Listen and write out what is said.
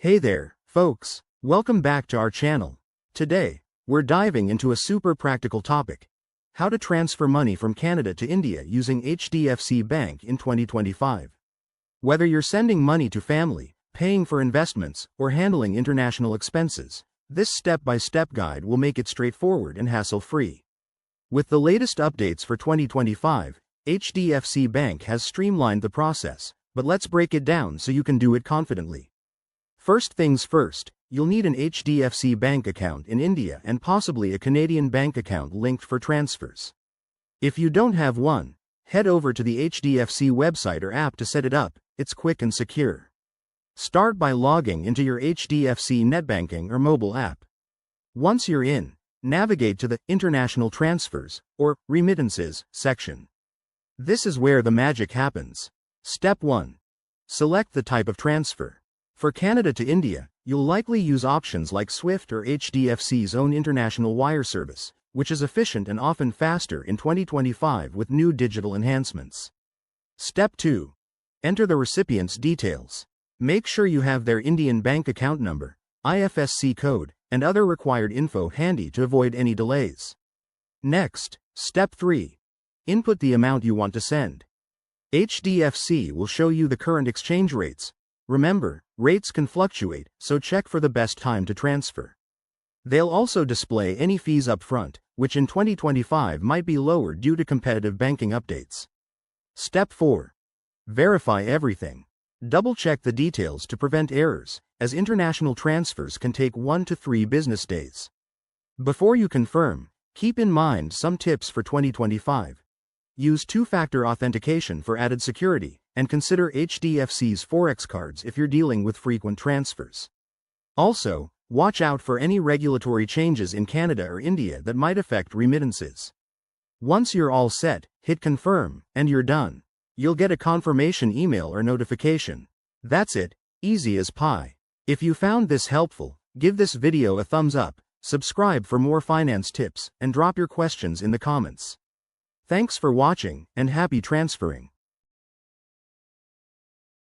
Hey there, folks. Welcome back to our channel. Today, we're diving into a super practical topic: how to transfer money from Canada to India using HDFC Bank in 2025. Whether you're sending money to family, paying for investments, or handling international expenses, this step-by-step guide will make it straightforward and hassle-free. With the latest updates for 2025, HDFC Bank has streamlined the process, but let's break it down so you can do it confidently. First things first, you'll need an HDFC Bank account in India and possibly a Canadian bank account linked for transfers. If you don't have one, head over to the HDFC website or app to set it up. It's quick and secure. Start by logging into your HDFC net banking or mobile app. Once you're in, navigate to the International Transfers, or Remittances, section. This is where the magic happens. Step 1. Select the type of transfer. For Canada to India, you'll likely use options like SWIFT or HDFC's own international wire service, which is efficient and often faster in 2025 with new digital enhancements. Step 2. Enter the recipient's details. Make sure you have their Indian bank account number, IFSC code, and other required info handy to avoid any delays. Next, Step 3. Input the amount you want to send. HDFC will show you the current exchange rates. Remember, rates can fluctuate, so check for the best time to transfer. They'll also display any fees up front, which in 2025 might be lower due to competitive banking updates. Step 4. Verify everything. Double-check the details to prevent errors, as international transfers can take 1 to 3 business days. Before you confirm, keep in mind some tips for 2025. Use two-factor authentication for added security, and consider HDFC's Forex cards if you're dealing with frequent transfers. Also, watch out for any regulatory changes in Canada or India that might affect remittances. Once you're all set, hit confirm, and you're done. You'll get a confirmation email or notification. That's it, easy as pie. If you found this helpful, give this video a thumbs up, subscribe for more finance tips, and drop your questions in the comments. Thanks for watching, and happy transferring.